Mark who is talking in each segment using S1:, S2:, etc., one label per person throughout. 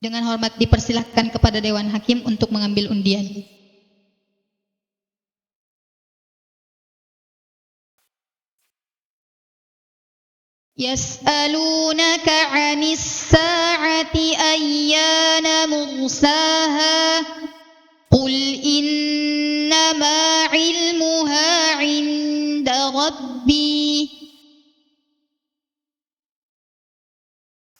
S1: Dengan hormat dipersilahkan kepada Dewan Hakim untuk mengambil undian. Yas'alunaka 'anis sa'ati ayyana mursaha qul innama 'ilmuha 'inda rabbi.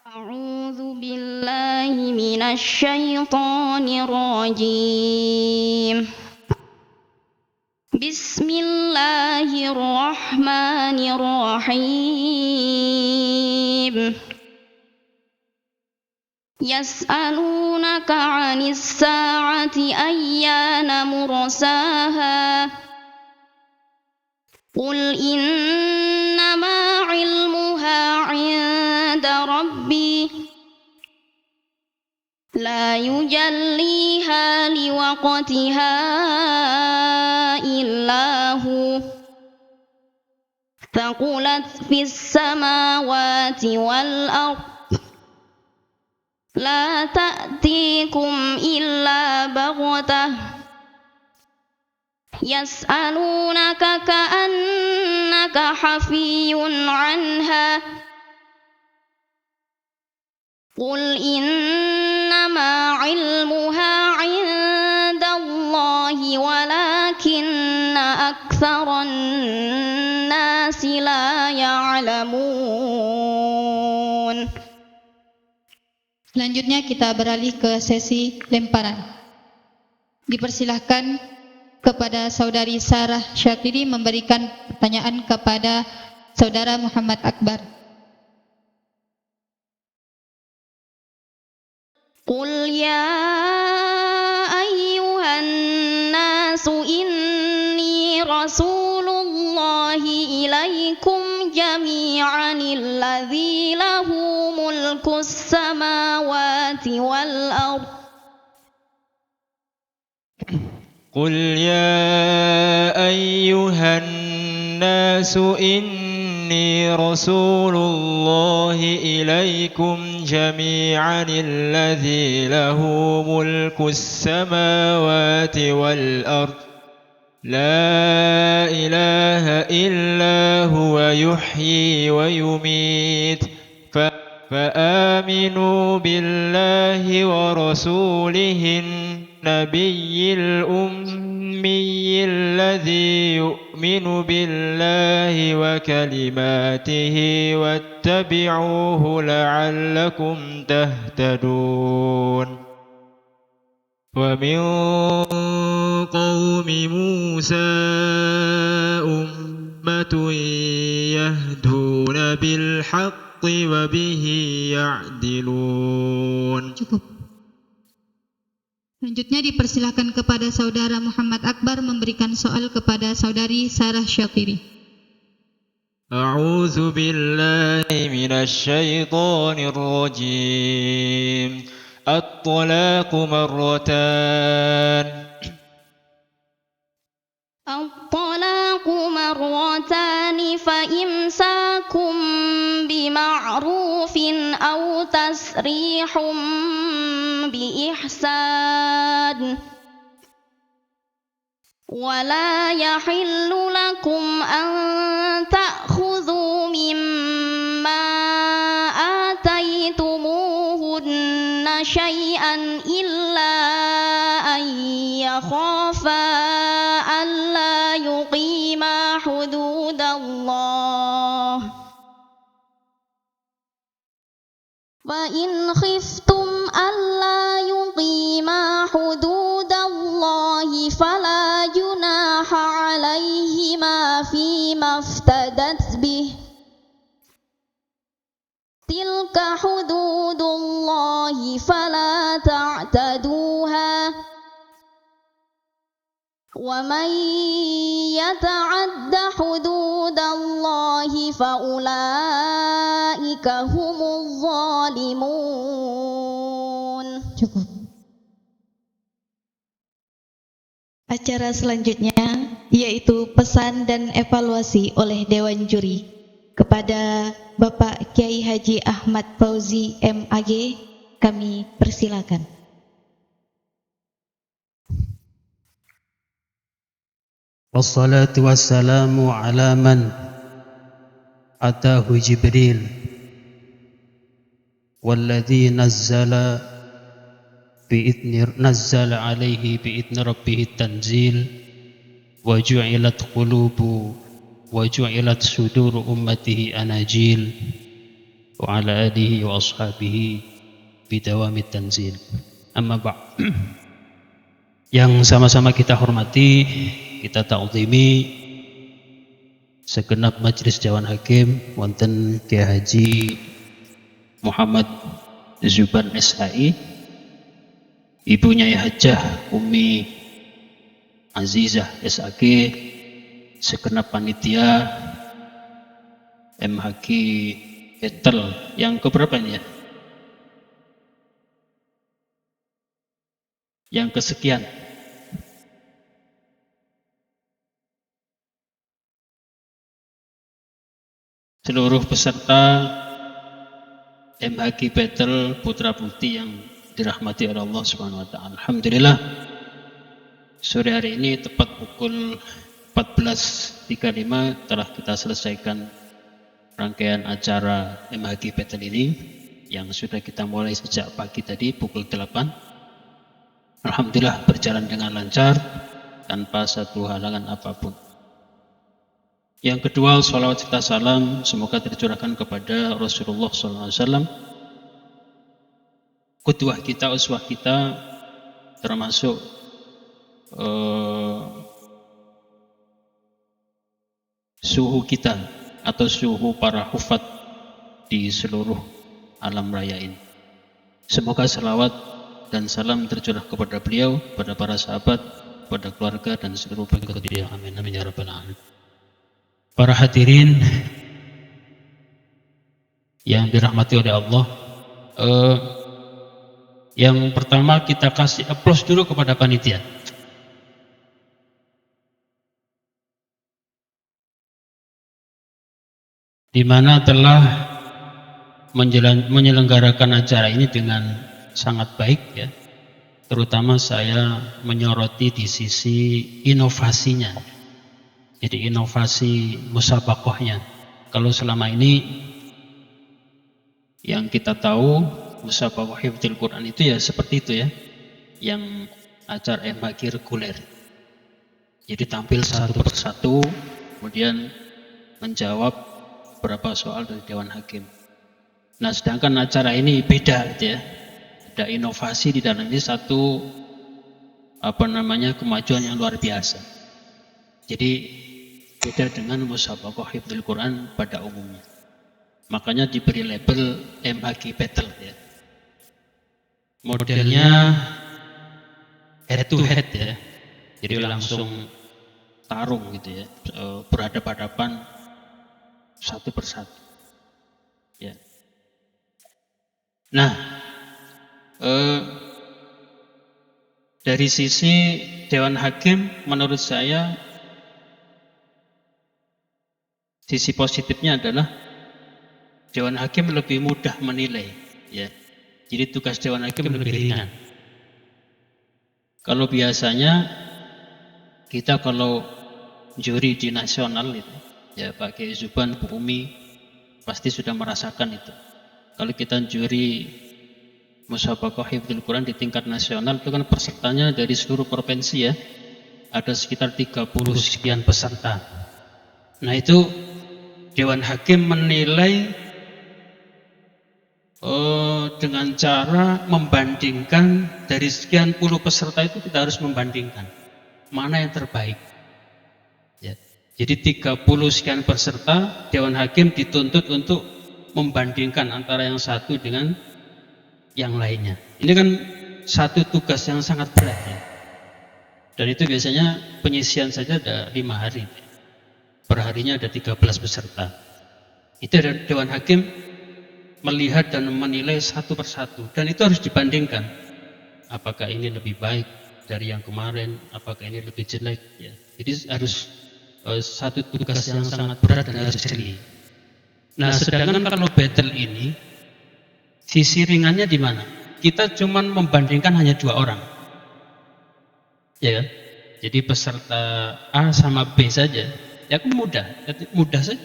S2: A'udzu billahi minasy syaithanir rajim. Bismillahirrahmanirrahim. Yas'alunaka 'anis sa'ati ayyana mursaha qul innama 'ilmuha 'inda rabbi la yujalliha liwaqtiha illa hu thaqulat fis samawati wal ardh la ta'tikum illa baghtah yas'alunaka ka'annaka hafiyun 'anha qul innama 'ilmuha 'indallahi walakinna aktsaran nasi la ya'lamun.
S1: Selanjutnya kita beralih ke sesi lemparan. Dipersilahkan kepada Saudari Sarah Syakiri memberikan pertanyaan kepada Saudara Muhammad Akbar.
S2: Qul ya ayyuhan nasu inni rasulullahi ilaikum jami'an alladzi lahu mulkus samawati wal ardh.
S3: قل يا أيها الناس إني رسول الله إليكم جميعا الذي له ملك السماوات والأرض لا إله إلا هو يحيي ويميت فآمنوا بالله ورسوله النبي الأمي الذي يؤمن بالله وكلماته واتبعوه لعلكم تهتدون ومن قوم موسى أمة يهدون بالحق وبه يعدلون.
S1: Cukup. Selanjutnya dipersilahkan kepada Saudara Muhammad Akbar memberikan soal kepada Saudari Sarah Syakiri.
S3: A'udzu billahi minasy syaithanir rajim. At-talaqu marratan.
S2: At-talaqu marratan fa imsakum bima'rufin aw tasrihum bi ihsan wala yahillu lakum an ta'khudhu mimma ataytumuhunna syai'an illa an yakhafa alla yuqima hududallah fa in khiftum alla yuqima hududallahi fala junaha alaihima fima iftadat bih tilka hududullahi fala ta'taduha wa man yata'adda hududallahi fa ulaika humuz zalimun.
S1: Cukup. Acara selanjutnya yaitu pesan dan evaluasi oleh Dewan Juri kepada Bapak Kiai Haji Ahmad Fauzi MAG kami persilakan.
S4: Wassalatu wassalamu ala man atahu Jibril walladhi nazzala alaihi bi'idni rabbih tanzil wa ju'ilat qulubu wa ju'ilat suduru ummatihi anajil wa ala alihi wa ashabihi bidawamit tanzil. Amma ba'd. Yang sama-sama kita hormati, kita ta'zimi segenap majelis Dewan Hakim wonten Kiai Haji Muhammad Zuban SHI, ibunya Hajah Umi Azizah SAG, segenap panitia MHQ Betel yang keberapa ini ya? Yang kesekian. Seluruh peserta MHQ Betel putra putri yang dirahmati oleh Allah Subhanahu wa taala. Alhamdulillah sore hari ini tepat pukul 14.35 telah kita selesaikan rangkaian acara MHQ Betel ini yang sudah kita mulai sejak pagi tadi pukul 8. Alhamdulillah berjalan dengan lancar tanpa satu halangan apapun. Yang kedua, salawat serta salam semoga tercurahkan kepada Rasulullah SAW, qudwah kita, uswah kita, termasuk suhu kita atau suhu para hufat di seluruh alam raya ini. Semoga salawat dan salam tercurah kepada beliau, kepada para sahabat, kepada keluarga dan seluruh pengikut beliau. Amin amin ya rabbal alamin. Para hadirin yang dirahmati oleh Allah, yang pertama kita kasih aplaus dulu kepada panitia. Di mana telah menyelenggarakan acara ini dengan sangat baik ya. Terutama saya menyoroti di sisi inovasinya. Jadi inovasi musabaqahnya. Kalau selama ini yang kita tahu musabaqah hifdzil Quran itu ya seperti itu ya, yang acara MHQ reguler. Jadi tampil satu persatu, kemudian menjawab beberapa soal dari Dewan Hakim. Nah, sedangkan acara ini beda gitu ya. Ada inovasi di dalam ini, satu kemajuan yang luar biasa. Jadi beda dengan musabaqah hifdzul Quran pada umumnya. Makanya diberi label MHQ Battle ya. Modelnya head to head ya. Jadi langsung tarung gitu ya, berhadapan-hadapan satu persatu. Ya. Nah, dari sisi Dewan Hakim menurut saya sisi positifnya adalah Dewan Hakim lebih mudah menilai ya. Jadi tugas Dewan Hakim lebih ringan. Kalau biasanya kita kalau juri di nasional itu ya Pak Kiai Zuban, Bu Umi pasti sudah merasakan itu. Kalau kita juri musabaqah hifdzul Quran di tingkat nasional itu kan pesertanya dari seluruh provinsi ya. Ada sekitar 30 sekian peserta. Nah, itu Dewan Hakim menilai dengan cara membandingkan dari sekian puluh peserta itu kita harus membandingkan mana yang terbaik. Ya. Jadi 30 sekian peserta, Dewan Hakim dituntut untuk membandingkan antara yang satu dengan yang lainnya. Ini kan satu tugas yang sangat berat ya. Dan itu biasanya penyisian saja ada 5 hari. Perharinya ada 13 peserta. Itu ada Dewan Hakim melihat dan menilai satu persatu. Dan itu harus dibandingkan. Apakah ini lebih baik dari yang kemarin? Apakah ini lebih jelek? Ya. Jadi harus satu tugas yang sangat berat dan harus jeli. Nah, sedangkan kalau battle ini, sisi ringannya di mana? kita cuman membandingkan hanya 2 orang. Ya kan? Jadi peserta A sama B saja. Ya kan mudah saja.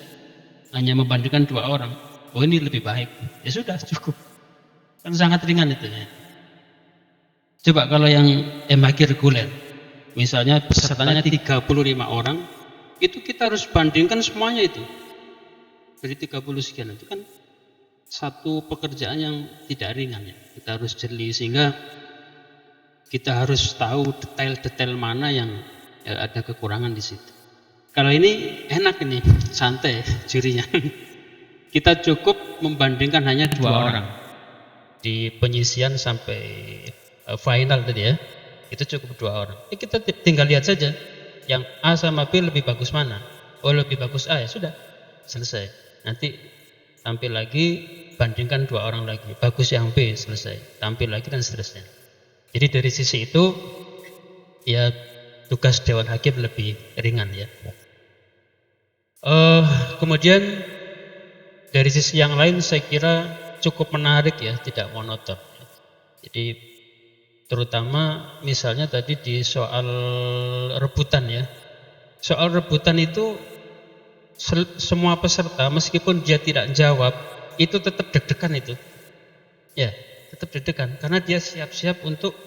S4: Hanya membandingkan 2 orang. Oh ini lebih baik. Ya sudah cukup. Kan sangat ringan itu ya. Coba kalau yang MHQ reguler, misalnya pesertanya 35 orang, itu kita harus bandingkan semuanya itu. Dari 30 sekian itu kan satu pekerjaan yang tidak ringan ya. Kita harus jeli sehingga kita harus tahu detail-detail mana yang ada kekurangan di situ. Kalau ini enak ini, santai jurinya. Kita cukup membandingkan hanya 2 orang. Di penyisian sampai final tadi ya, itu cukup 2 orang. Kita tinggal lihat saja, yang A sama B lebih bagus mana. Oh lebih bagus A, ya sudah, selesai. Nanti tampil lagi, bandingkan 2 orang lagi. Bagus yang B, selesai. Tampil lagi dan seterusnya. Jadi dari sisi itu, ya tugas Dewan Hakim lebih ringan ya. Kemudian dari sisi yang lain saya kira cukup menarik ya, tidak monoton. Jadi terutama misalnya tadi di soal rebutan ya. Soal rebutan itu semua peserta meskipun dia tidak jawab itu tetap deg-degan itu. Ya, tetap deg-degan karena dia siap-siap untuk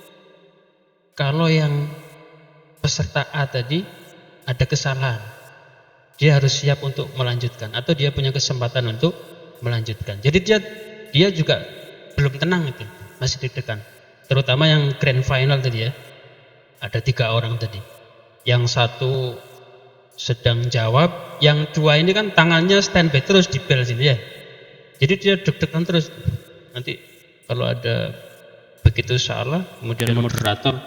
S4: kalau yang peserta A tadi ada kesalahan, dia harus siap untuk melanjutkan atau dia punya kesempatan untuk melanjutkan. Jadi dia juga belum tenang itu, masih deg-degan. Terutama yang grand final tadi ya, ada 3 orang tadi. Yang satu sedang jawab, yang 2 ini kan tangannya standby terus di bel sini ya. Jadi dia deg-degan terus. Nanti kalau ada begitu salah, kemudian moderator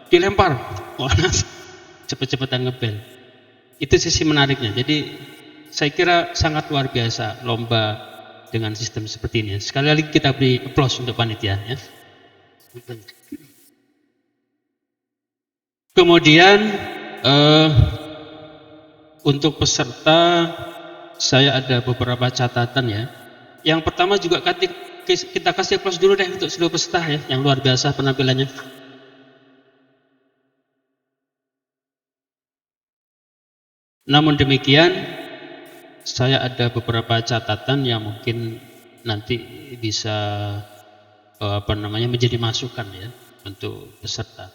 S4: dilempar, wah cepet-cepetan ngebel. Itu sisi menariknya. Jadi saya kira sangat luar biasa lomba dengan sistem seperti ini. Sekali lagi kita beri applause untuk panitia ya. Kemudian untuk peserta saya ada beberapa catatan ya. Yang pertama juga kita kasih applause dulu deh untuk seluruh peserta ya, yang luar biasa penampilannya. Namun demikian saya ada beberapa catatan yang mungkin nanti bisa menjadi masukan ya untuk peserta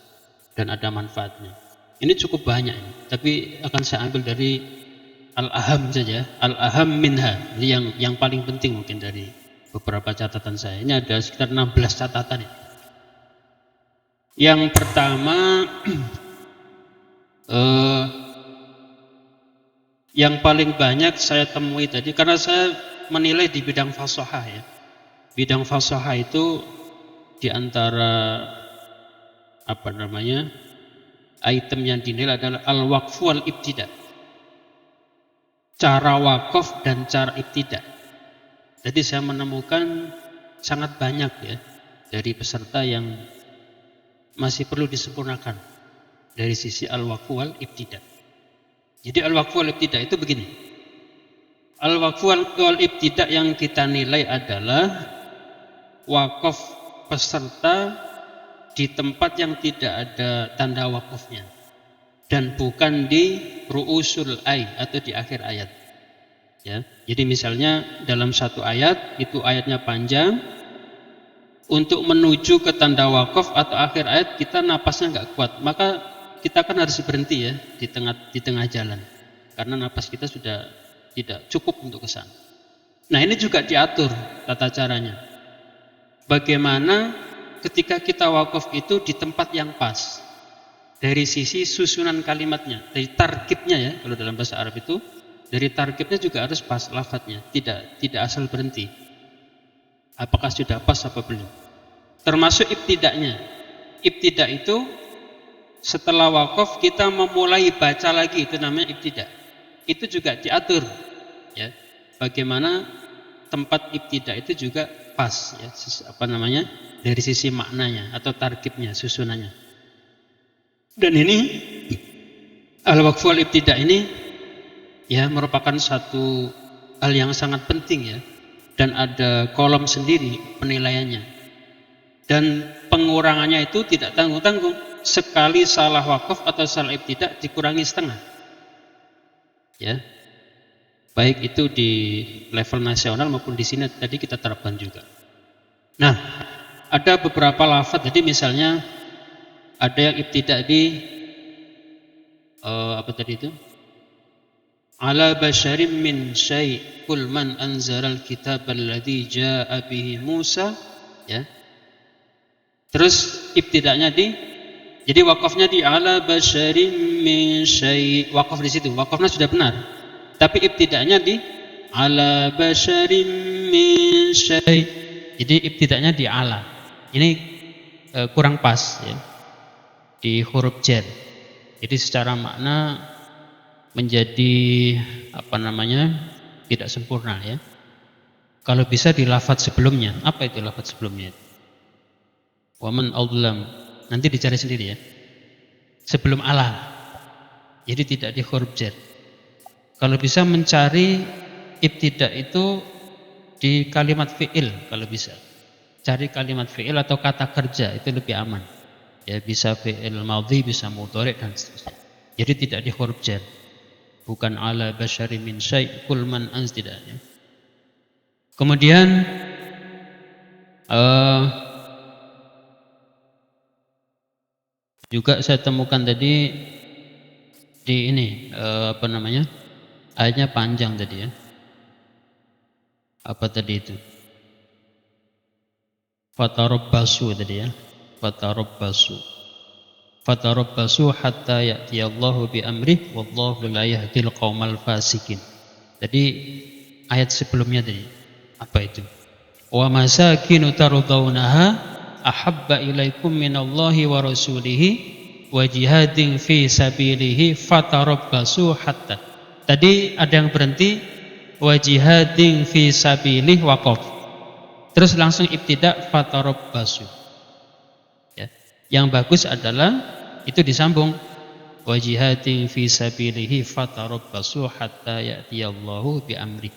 S4: dan ada manfaatnya. Ini cukup banyak ini, tapi akan saya ambil dari al-aham saja, al-aham minha. Jadi yang paling penting mungkin dari beberapa catatan saya. Ini ada sekitar 16 catatan ya. Yang pertama yang paling banyak saya temui tadi, karena saya menilai di bidang fasahah ya. Bidang fasahah itu diantara item yang dinilai adalah al-waqf wal ibtida. Cara wakaf dan cara ibtida. Jadi saya menemukan sangat banyak ya dari peserta yang masih perlu disempurnakan dari sisi al-waqf wal ibtida. Jadi al-waqf wal ibtida itu begini. Al-waqf wal ibtida yang kita nilai adalah wakaf peserta di tempat yang tidak ada tanda wakafnya dan bukan di ru'usul ay atau di akhir ayat. Ya, jadi misalnya dalam satu ayat itu ayatnya panjang, untuk menuju ke tanda wakaf atau akhir ayat kita napasnya nggak kuat, maka kita kan harus berhenti ya di tengah jalan karena napas kita sudah tidak cukup untuk ke sana. Nah ini juga diatur tata caranya. Bagaimana ketika kita wakaf itu di tempat yang pas dari sisi susunan kalimatnya, dari tarkibnya ya, kalau dalam bahasa Arab itu dari tarkibnya juga harus pas lafadznya, tidak asal berhenti. Apakah sudah pas apa belum? Termasuk ibtidaknya. Ibtidak itu setelah wakaf kita memulai baca lagi, itu namanya ibtidak. Itu juga diatur ya. Bagaimana tempat ibtidak itu juga pas ya, dari sisi maknanya atau tarkibnya, susunannya. Dan ini al-waqf wal ibtidak ini ya merupakan satu hal yang sangat penting ya, dan ada kolom sendiri penilaiannya. Dan pengurangannya itu tidak tanggung-tanggung. Sekali salah wakaf atau salah ibtidak dikurangi setengah. Ya. Baik itu di level nasional maupun di sini tadi kita terapkan juga. Nah, ada beberapa lafaz. Jadi misalnya ada yang ibtidak di apa tadi itu? Ala basyarim min syai' kul man anzalal kitab alladzi jaa'a bihi Musa, ya. Terus ibtidaknya jadi wakafnya di ala basyarim min syai', wakaf di situ. Wakafnya sudah benar. Tapi ibtidaknya di ala basyarim min syai'. Jadi ibtidaknya di ala. Ini kurang pas, ya. Di huruf jar. Jadi secara makna menjadi tidak sempurna, ya. Kalau bisa di lafaz sebelumnya. Apa itu lafaz sebelumnya? Wa man adlam. Nanti dicari sendiri, ya. Sebelum ala. Jadi tidak di huruf jar. Kalau bisa mencari ibtidak itu di kalimat fi'il kalau bisa. Cari kalimat fi'il atau kata kerja, itu lebih aman. Ya, bisa fi'il madhi, bisa mudhari' dan seterusnya. Jadi tidak di huruf jar. Bukan ala basyari min syai' kul man anz, tidak, ya. Kemudian juga saya temukan tadi di ini ayatnya panjang tadi, ya. Apa tadi itu? Fatarabbasu tadi, ya. Fatarabbasu hatta ya'tiyallahu bi amrih wallahu la yahdil qaumal fasikin. Jadi ayat sebelumnya tadi apa itu? Wa masakinu tardawnaha ahabba ilaikum minallahi wa rasulihi wa jihadin fi sabilihi fatarabbasu hatta. Tadi ada yang berhenti wa jihadin fi sabilihi waqaf. Terus langsung ibtidak fatarabbasu. Ya. Yang bagus adalah itu disambung wa jihadin fi sabilihi fatarabbasu hatta ya'tiyallahu bi amri.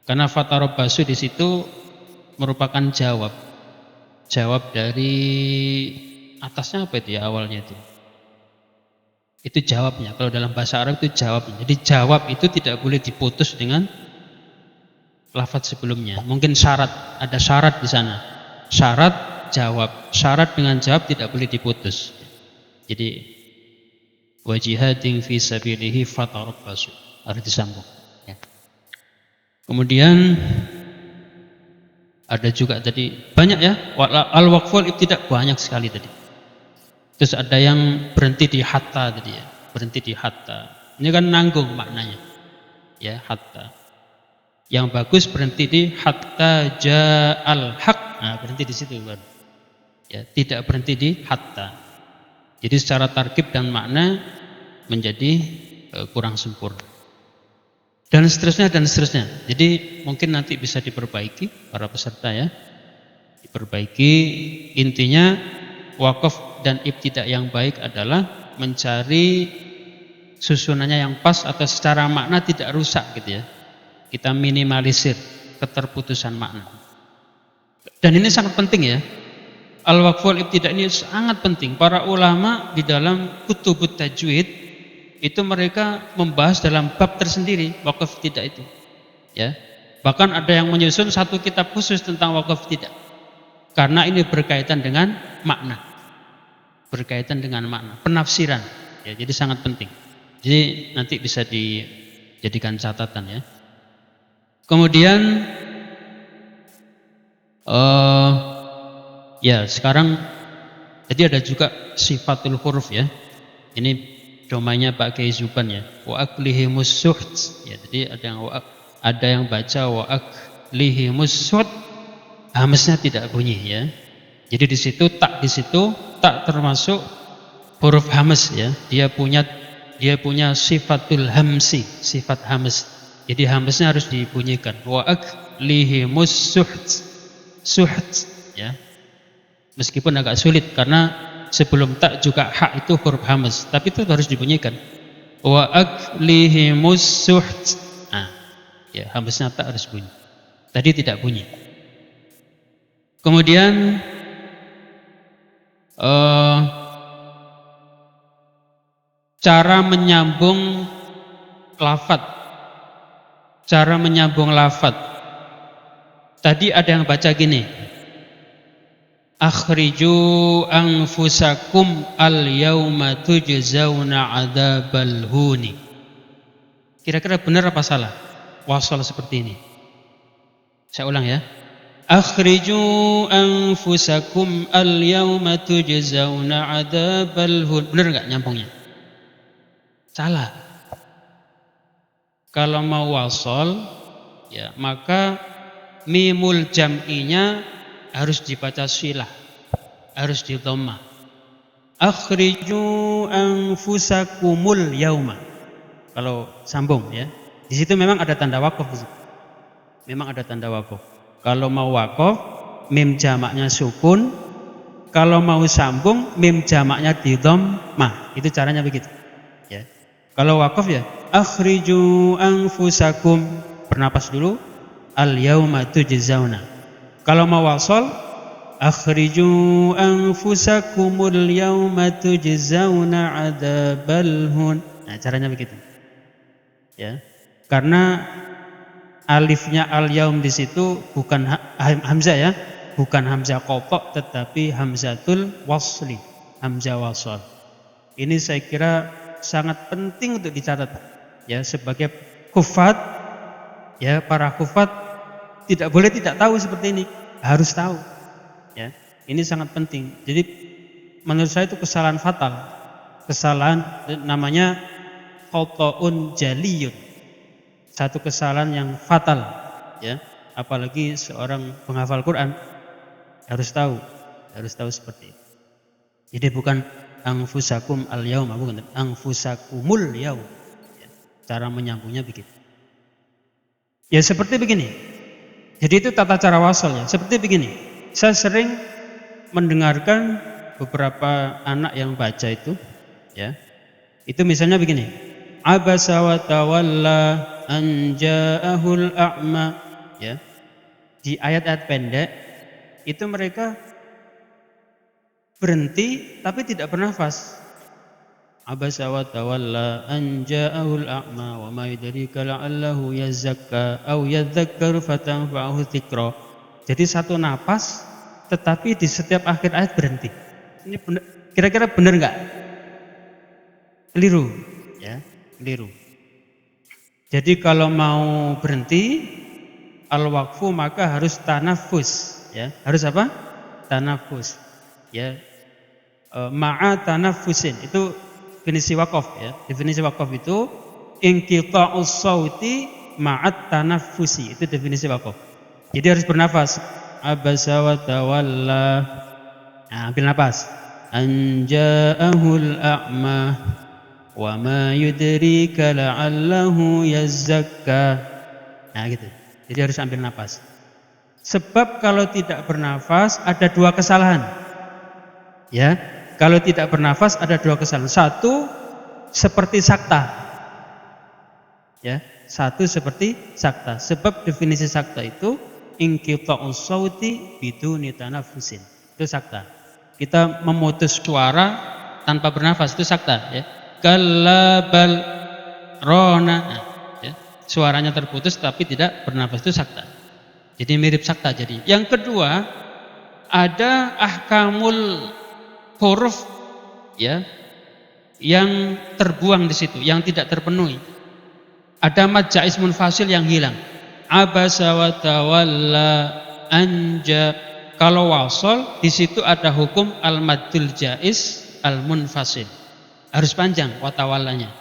S4: Karena fatarabbasu di situ merupakan jawab dari atasnya apa itu, ya, awalnya itu. Itu jawabnya. Kalau dalam bahasa Arab itu jawabnya. Jadi jawab itu tidak boleh diputus dengan lafaz sebelumnya. Mungkin ada syarat di sana. Syarat jawab. Syarat dengan jawab tidak boleh diputus. Jadi wa jihadin fi sabilihi fatarabbasu, harus disambung, ya. Kemudian ada juga tadi banyak, ya, al-waqful ibtidak banyak sekali tadi. Terus ada yang berhenti di hatta tadi, ya. Berhenti di hatta. Ini kan nanggung maknanya. Ya, hatta. Yang bagus berhenti di hatta ja'al haq. Nah, berhenti di situ, kan. Ya, tidak berhenti di hatta. Jadi secara tarkib dan makna menjadi kurang sempurna. Dan seterusnya dan seterusnya. Jadi mungkin nanti bisa diperbaiki para peserta, ya. Diperbaiki. Intinya wakaf dan ibtidak yang baik adalah mencari susunannya yang pas atau secara makna tidak rusak, gitu, ya. Kita minimalisir keterputusan makna. Dan ini sangat penting, ya. Al-waqful ibtidak ini sangat penting. Para ulama di dalam kutubut tajwid itu mereka membahas dalam bab tersendiri waqf ibtidak itu, ya. Bahkan ada yang menyusun satu kitab khusus tentang waqf ibtidak. Karena ini berkaitan dengan makna. Berkaitan dengan makna, penafsiran, ya, jadi sangat penting. Jadi nanti bisa dijadikan catatan, ya. Kemudian ya, sekarang jadi ada juga sifatul huruf, ya. Ini domainnya Pak Kiai Zuban, ya. Wa aklihimus suht, ya. Jadi ada yang baca wa aklihimus suht, hamznya tidak bunyi, ya. Jadi di situ tak termasuk huruf hamz, ya. Dia punya sifatul hamsi, sifat hamz. Jadi hamznya harus dibunyikan. Wa aklihimus suht, ya. Meskipun agak sulit karena sebelum tak juga hak itu huruf hamz, tapi itu harus dibunyikan. Wa aklihimus suht. Nah, ya, hamznya tak harus bunyi. Tadi tidak bunyi. Kemudian Cara menyambung lafadz. Cara menyambung lafadz. Tadi ada yang baca gini. Akhriju anfusakum al-yawma tujzauna adzabal huni. Kira-kira benar apa salah? Wasal seperti ini. Saya ulang ya. Akhriju anfusakum al-yawma tujzauna adzabal huni. Benar enggak nyambungnya? Salah. Kalau mau wasal ya, maka mimul jam'inya harus dibaca silah, harus di dhammah. Akhriju anfusakumul yauma. Kalau sambung ya, di situ memang ada tanda waqaf. Memang ada tanda waqaf. Kalau mau waqaf, mim jamaknya sukun. Kalau mau sambung, mim jamaknya di dhammah. Itu caranya begitu. Ya. Kalau waqaf ya, akhriju anfusakum, bernapas dulu. Al yauma tujzauna. Kalau mau wasal, akhriju anfusakumul yauma tujzauna adzabal hun. Nah, caranya begitu. Ya. Karena alifnya al yaum di situ bukan hamzah ya, bukan hamzah qata tetapi hamzatul wasli, hamzah wasal. Ini saya kira sangat penting untuk dicatat ya, sebagai hufat ya, para hufat tidak boleh tidak tahu seperti ini, harus tahu ya, ini sangat penting. Jadi menurut saya itu kesalahan fatal, kesalahan namanya khata'un jaliyun, satu kesalahan yang fatal ya, apalagi seorang penghafal Quran harus tahu seperti itu. Jadi bukan anfusakum al yauma, bukan anfusakumul yaum ya, cara menyambungnya begitu ya, seperti begini. Jadi itu tata cara wasal ya, seperti begini. Saya sering mendengarkan beberapa anak yang baca itu ya, itu misalnya begini, abasa wa tawalla an ja'ahul a'ma ya. Di ayat-ayat pendek itu mereka berhenti tapi tidak bernafas. Abasa wa tawalla an ja'ahul a'ma wa ma yudrika la'allahu yazakka aw yadzakkaru fatanfa'ahu dzikra. Jadi satu napas tetapi di setiap akhir ayat berhenti. Ini benar, kira-kira benar enggak? Keliru ya, keliru. Jadi kalau mau berhenti al-waqfu maka harus tanafus ya. Harus apa? Tanafus. Ya. Ma'a tanafusin itu definisi waqaf ya. Definisi waqaf itu inqita'us sauti ma'at tanafusi, itu definisi waqaf. Jadi harus bernafas. Abasa wa tawalla. Nah, ambil nafas. An ja'ahul a'ma wa ma yudrika la'allahu yazakka. Nah, gitu. Jadi harus ambil nafas. Sebab kalau tidak bernafas ada dua kesalahan. Ya. Kalau tidak bernafas ada dua kesalahan. Satu seperti sakta. Ya, satu seperti sakta. Sebab definisi sakta itu inqita'us sauti biduni tanafusin. Itu sakta. Kita memutus suara tanpa bernafas, itu sakta ya. Kallabal rona. Nah, ya. Suaranya terputus tapi tidak bernafas, itu sakta. Jadi mirip sakta jadi. Yang kedua, ada ahkamul huruf ya yang terbuang di situ, yang tidak terpenuhi. Ada mad jaiz munfasil yang hilang. Abasa wa tawalla anja. Kalau wasal di situ ada hukum al-maddul jaiz al-munfasil. Harus panjang wa tawallanya.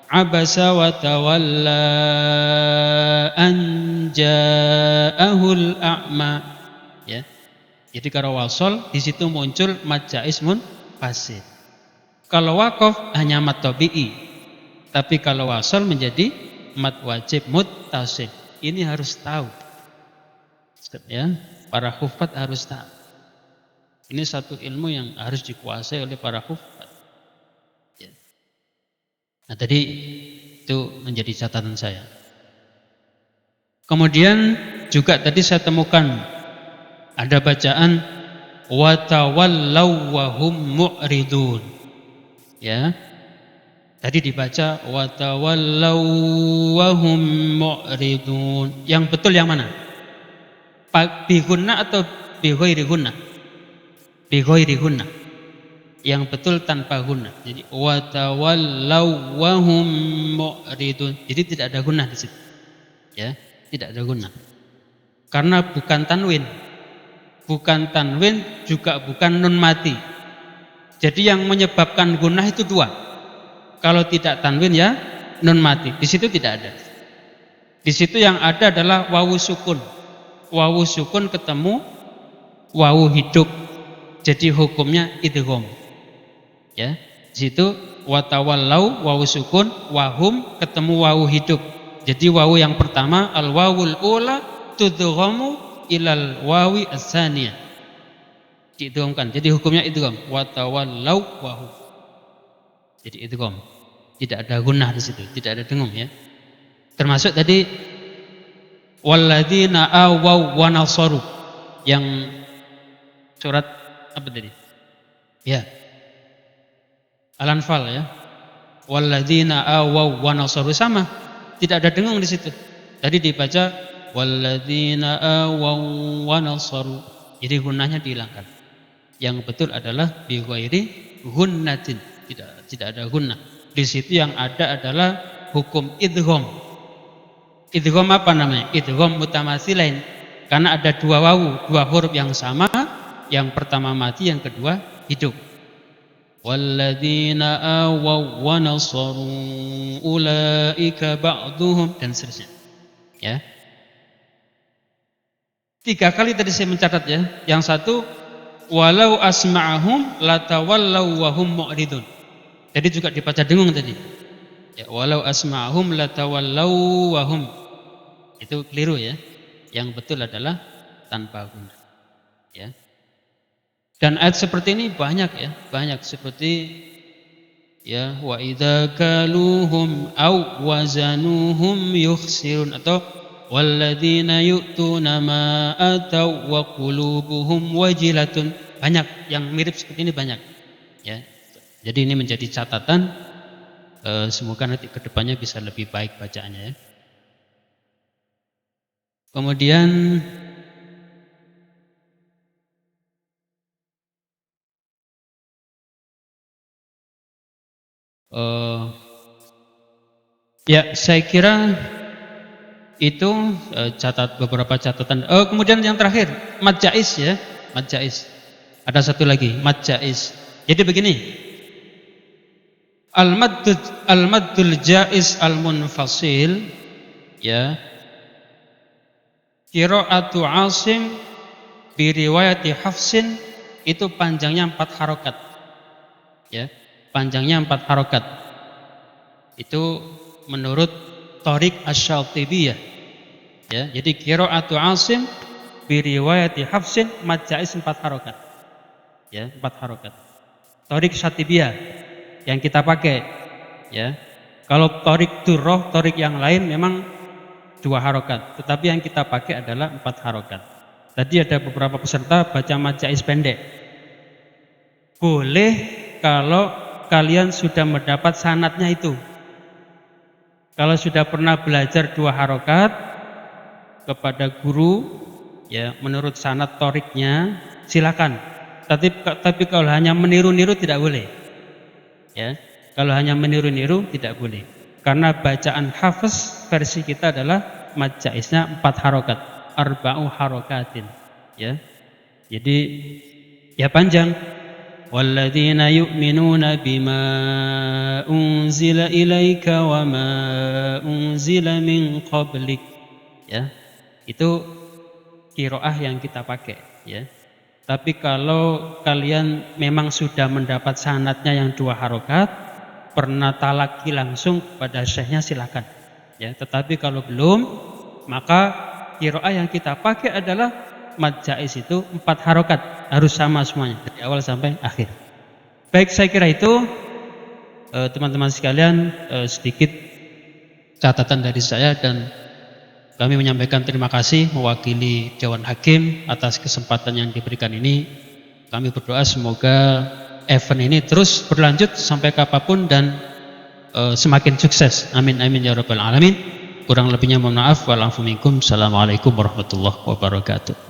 S4: Abasa wa tawalla anja'ahul a'ma. Ya. Jadi kalau wasal di situ muncul mad jaiz munfasil. Kalau waqaf hanya mad tabi'i. Tapi kalau wasal menjadi mad wajib muttasil. Ini harus tahu. Ya, para hufat harus tahu. Ini satu ilmu yang harus dikuasai oleh para hufat. Ya. Nah, tadi itu menjadi catatan saya. Kemudian juga tadi saya temukan ada bacaan wa tawallaw wa hum mu'ridun. Ya. Tadi dibaca wa tawallaw wa hum mu'ridun. Yang betul yang mana? Bi gunna atau bi ghairi gunna? Bi ghairi gunna. Yang betul tanpa gunna. Jadi wa tawallaw wa hum mu'ridun. Jadi tidak ada gunna di situ. Ya, tidak ada gunna. Karena bukan tanwin. Bukan tanwin juga bukan nun mati. Jadi yang menyebabkan gunnah itu dua. Kalau tidak tanwin ya nun mati. Di situ tidak ada. Di situ yang ada adalah wawu sukun. Wawu sukun ketemu wawu hidup. Jadi hukumnya idgham. Ya, di situ wa tawallau wawu sukun, wahum ketemu wawu hidup. Jadi wawu yang pertama al wawul ula tudghamu ilal wawi as-saniyah. Diidghamkan. Jadi hukumnya idgham. Wa tawallau wahum. Jadi idgham. Tidak ada gunnah di situ, tidak ada dengung ya. Termasuk tadi walladzina awaw wa nasaru. Yang surat apa tadi? Ya. Al-Anfal ya. Walladzina awaw wa nasaru sama. Tidak ada dengung di situ. Tadi dibaca walladzina awaw wa nasaru. Jadi gunnahnya dihilangkan. Yang betul adalah bi ghairi gunnatin. Tidak ada gunnah. Di situ yang ada adalah hukum idgham. Idgham apa namanya? Idgham mutamatsilain. Karena ada dua wawu, dua huruf yang sama. Yang pertama mati, yang kedua hidup. Walladzina awaw wa nasaru ulaika ba'duhum dan seterusnya. Ya. 3 kali tadi saya mencatat ya. Yang satu walau asma'ahum latawallaw wa hum mu'ridun. Jadi juga dibaca dengung tadi. Ya, walau asma'ahum latawallaw wa hum. Itu keliru ya. Yang betul adalah tanpa guna. Ya. Dan ayat seperti ini banyak ya, banyak seperti ya wa idza kaluhum aw wazanuhum yukhsirun atau walladzina yu'tuna ma ataw wa qulubuhum wajilatun. Banyak yang mirip seperti ini banyak. Ya. Jadi ini menjadi catatan semoga nanti kedepannya bisa lebih baik bacaannya ya. Kemudian ya saya kira itu beberapa catatan. Kemudian yang terakhir mad jaiz ya, mad jaiz. Ada satu lagi mad jaiz. Jadi begini, al-maddul jaiz al-munfasil ya, qiraatu Asim bi riwayati Hafsin itu panjangnya 4 harokat ya, panjangnya 4 harokat. Itu menurut Thariq Asy-Syatibiyah ya. Jadi qiraatu Asim bi riwayati Hafsin mad jaiz 4 harokat ya, 4 harokat. Thariq Syatibiyah yang kita pakai ya. Kalau Thariq Durrah, Thariq yang lain memang 2 harokat, tetapi yang kita pakai adalah 4 harokat. Tadi ada beberapa peserta baca mad jaiz pendek. Boleh kalau kalian sudah mendapat sanadnya itu. Kalau sudah pernah belajar 2 harokat kepada guru ya, menurut sanad Thariqnya silakan. Tapi kalau hanya meniru-niru tidak boleh. Ya, kalau hanya meniru-niru tidak boleh. Karena bacaan Hafiz versi kita adalah mad jaiznya 4 harokat, arba'u harokatin. Ya, jadi ya panjang. Walladzina yu'minuna bima unzila ilaika wa ma unzila min qablik. Ya, itu qiraah yang kita pakai. Ya. Tapi kalau kalian memang sudah mendapat sanadnya yang 2 harokat, pernah talaki langsung pada syekhnya silakan. Ya, tetapi kalau belum, maka qiraah yang kita pakai adalah mad jaiz itu 4 harokat, harus sama semuanya dari awal sampai akhir. Baik, saya kira itu teman-teman sekalian sedikit catatan dari saya, dan kami menyampaikan terima kasih mewakili Dewan Hakim atas kesempatan yang diberikan ini. Kami berdoa semoga event ini terus berlanjut sampai kapanpun dan semakin sukses. Amin amin ya rabbal alamin. Kurang lebihnya mohon maaf. Wa'alaikum. Assalamualaikum warahmatullahi wabarakatuh.